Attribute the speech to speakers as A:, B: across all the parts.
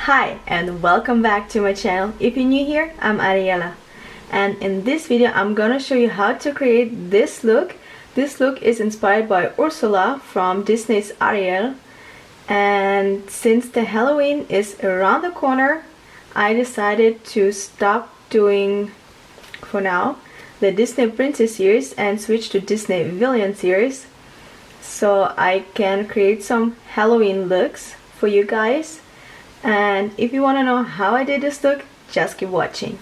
A: Hi and welcome back to my channel. If you're new here, I'm Ariela, and in this video I'm gonna show you how to create this look. This look is inspired by Ursula from Disney's Ariel, and since the Halloween is around the corner, I decided to stop doing, for now, the Disney Princess series and switch to Disney Villain series so I can create some Halloween looks for you guys. And if you want to know how I did this look, just keep watching.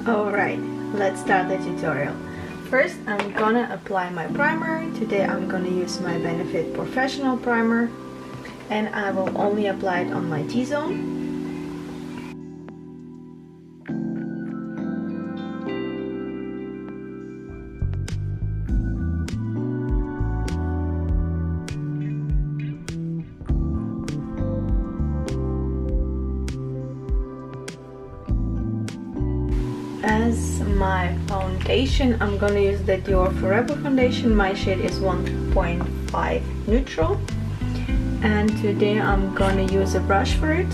A: Alright, let's start the tutorial. First, I'm gonna apply my primer. Today I'm gonna use my Benefit Professional Primer, and I will only apply it on my T-zone. As my foundation, I'm gonna use the Dior Forever foundation. My shade is 1.5 neutral. And today I'm gonna use a brush for it.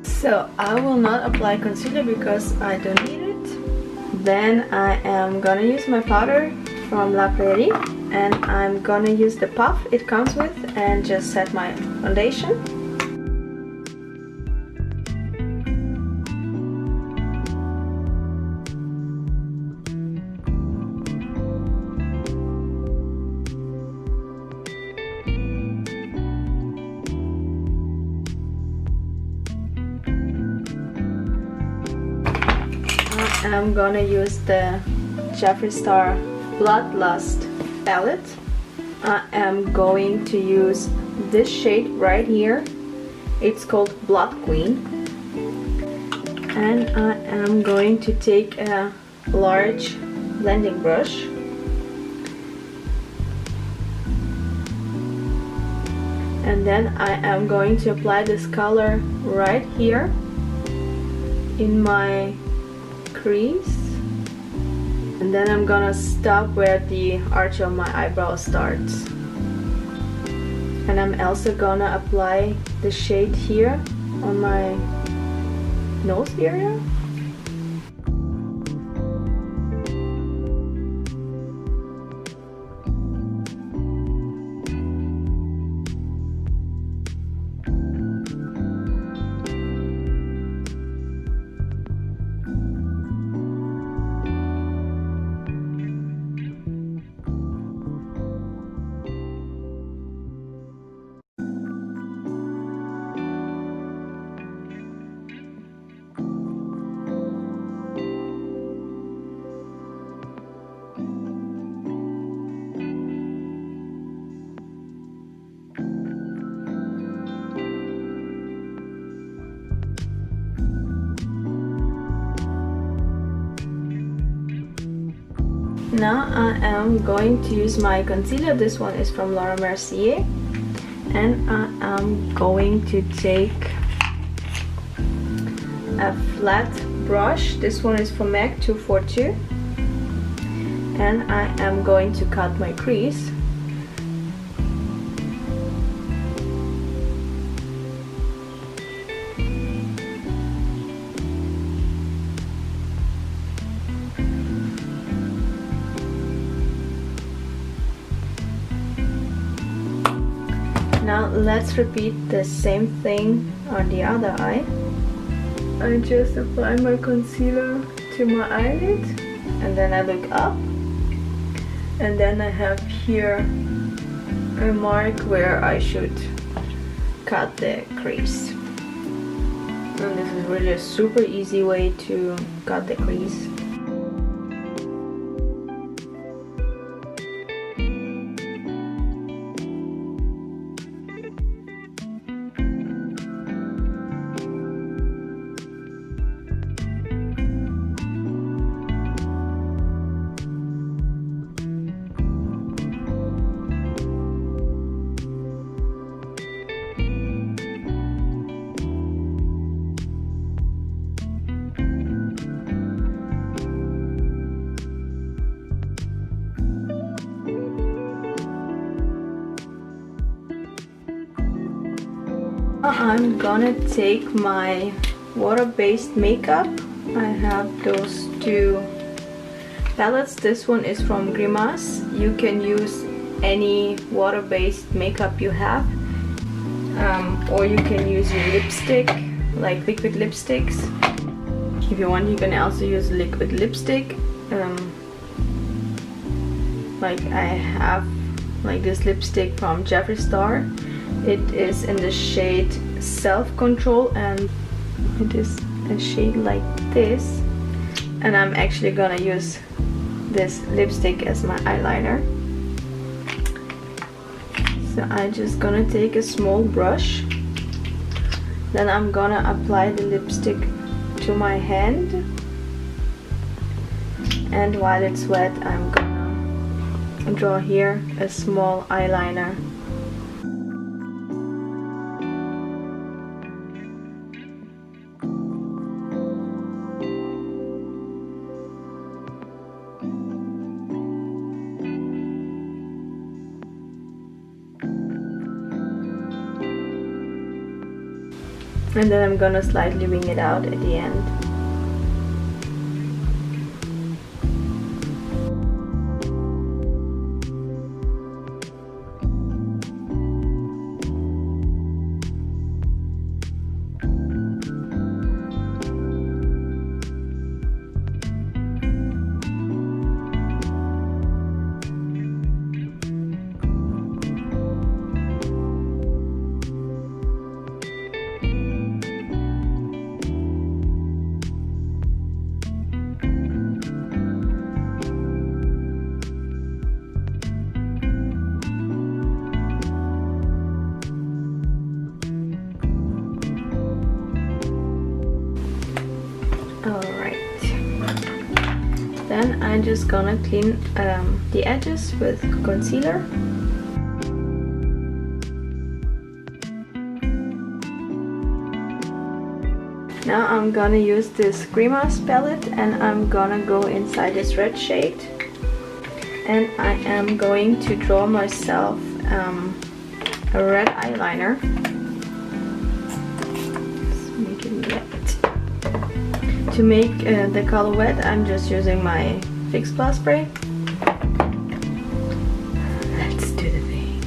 A: So I will not apply concealer because I don't need it. Then I am gonna use my powder from La Prairie, and I'm gonna use the puff it comes with and just set my foundation. I'm gonna use the Jeffree Star Bloodlust palette. I am going to use this shade right here. It's called Blood Queen. And I am going to take a large blending brush. And then I am going to apply this color right here in my crease, and then I'm gonna stop where the arch of my eyebrow starts. And I'm also gonna apply the shade here on my nose area. Now I am going to use my concealer. This one is from Laura Mercier, and I am going to take a flat brush. This one is from MAC 242, and I am going to cut my crease. Now let's repeat the same thing on the other eye. I just apply my concealer to my eyelid, and then I look up And then I have here a mark where I should cut the crease. And this is really a super easy way to cut the crease. I'm gonna take my water-based makeup. I have those two palettes. This one is from Grimace. You can use any water-based makeup you have, or you can use your lipstick, like liquid lipsticks. If you want, you can also use liquid lipstick. Like I have like this lipstick from Jeffree Star. It is in the shade Self-Control, and it is a shade like this. And I'm actually gonna use this lipstick as my eyeliner. So I'm just gonna take a small brush. Then I'm gonna apply the lipstick to my hand. And while it's wet, I'm gonna draw here a small eyeliner. And then I'm gonna slightly wing it out at the end. Alright, then I'm just gonna clean the edges with concealer. Now I'm gonna use this Grimace palette and I'm gonna go inside this red shade, and I am going to draw myself a red eyeliner. Let's make it wet. To make the color wet, I'm just using my Fix Plus spray. Let's do the thing.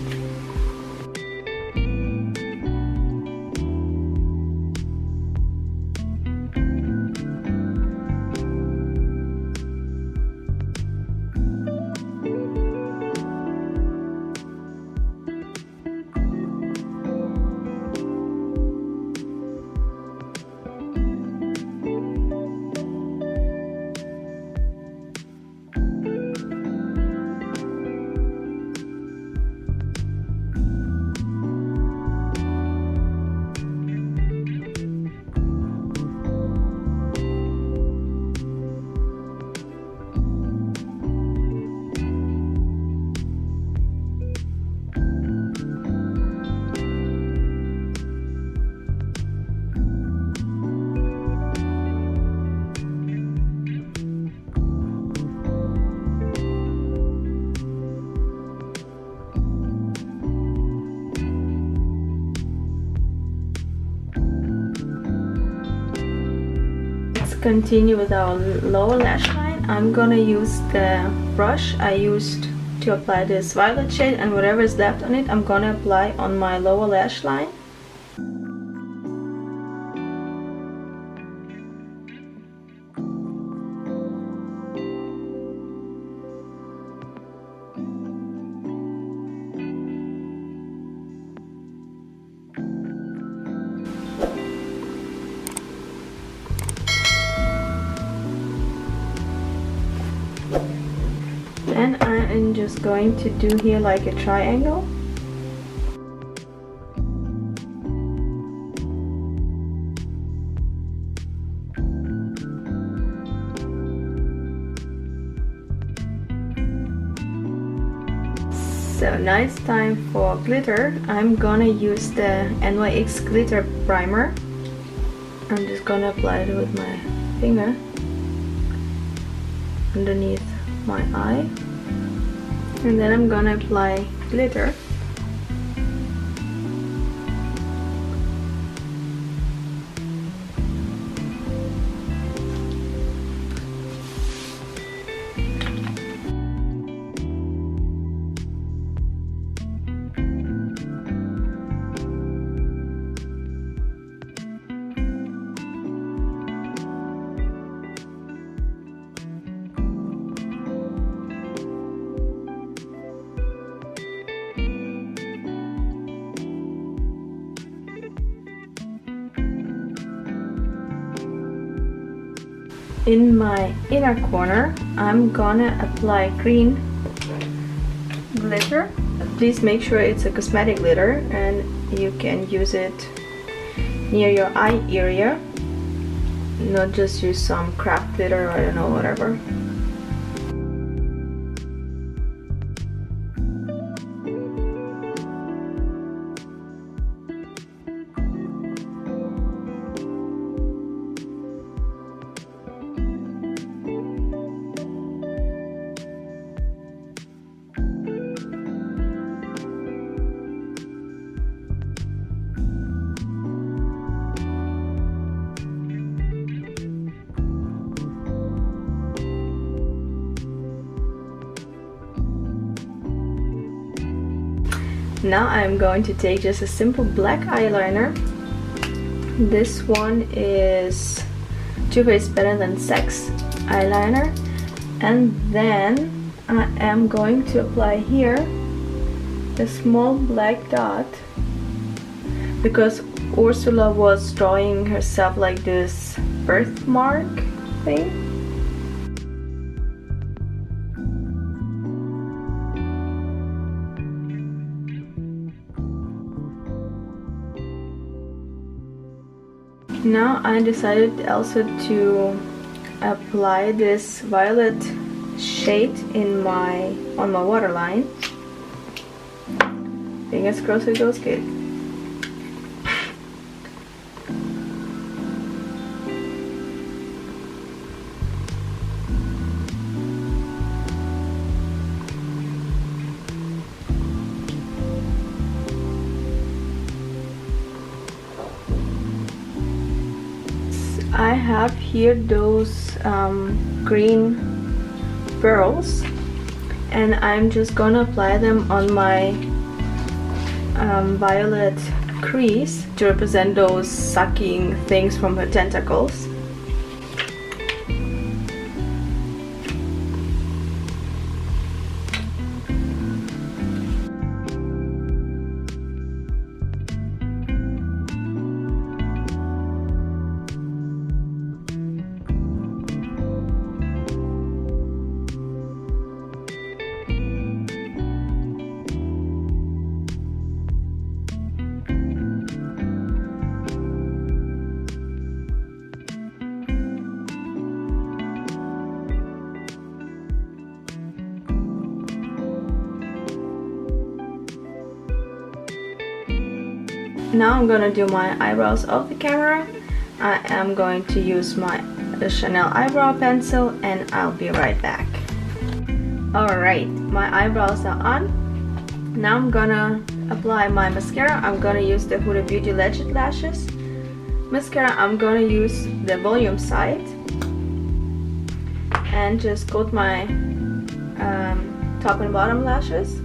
A: Continue with our lower lash line. I'm gonna use the brush I used to apply this violet shade, and whatever is left on it I'm gonna apply on my lower lash line. And I am just going to do here like a triangle. So now it's time for glitter. I'm gonna use the NYX glitter primer. I'm just gonna apply it with my finger underneath my eye, and then I'm gonna apply glitter. In my inner corner, I'm gonna apply green glitter. Please make sure it's a cosmetic glitter and you can use it near your eye area. Not just use some craft glitter or I don't know, whatever. Now I'm going to take just a simple black eyeliner. This one is Too Faced Better Than Sex eyeliner, and then I am going to apply here a small black dot because Ursula was drawing herself like this birthmark thing. Now I decided also to apply this violet shade on my waterline. Fingers crossed it goes good. I have here those green pearls, and I'm just gonna apply them on my violet crease to represent those sucking things from her tentacles. Now I'm gonna do my eyebrows off the camera. I am going to use my Chanel eyebrow pencil and I'll be right back. Alright, my eyebrows are on. Now I'm gonna apply my mascara. I'm gonna use the Huda Beauty Legend Lashes mascara. I'm gonna use the volume side and just coat my top and bottom lashes.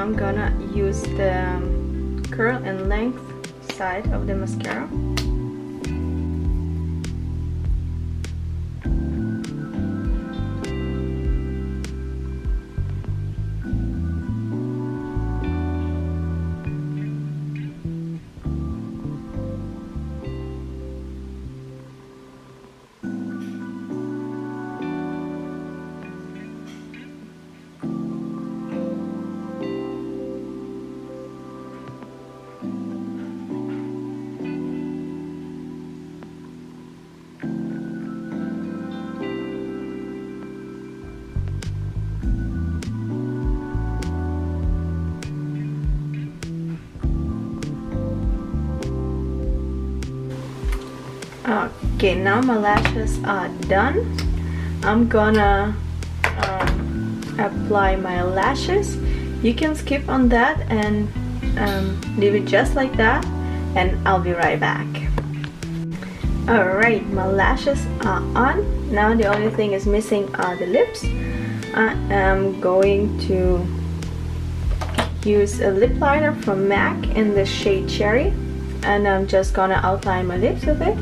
A: I'm gonna use the curl and length side of the mascara. Okay, now my lashes are done. I'm gonna apply my lashes. You can skip on that and leave it just like that, and I'll be right back. Alright, my lashes are on. Now the only thing is missing are the lips. I am going to use a lip liner from MAC in the shade Cherry, and I'm just gonna outline my lips with it.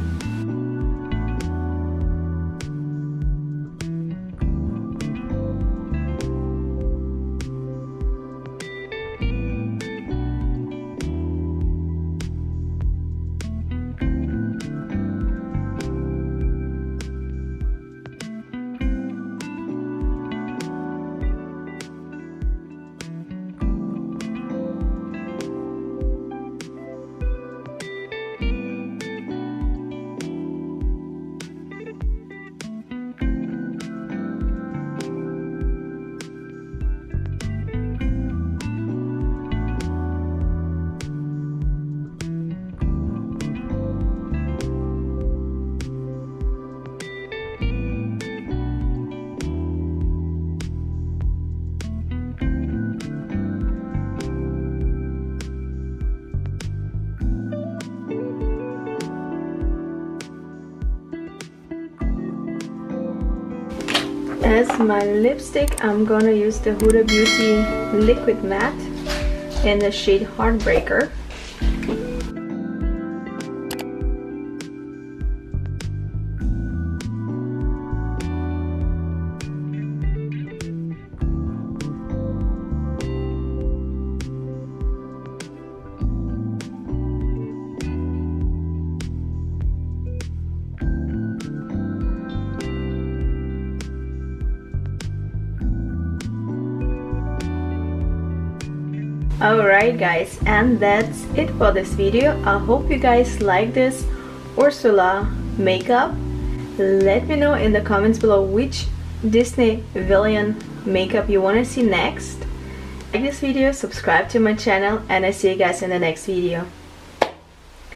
A: As my lipstick, I'm gonna use the Huda Beauty Liquid Matte in the shade Heartbreaker. Alright guys, and that's it for this video. I hope you guys like this Ursula makeup. Let me know in the comments below which Disney villain makeup you want to see next. Like this video, subscribe to my channel, and I see you guys in the next video.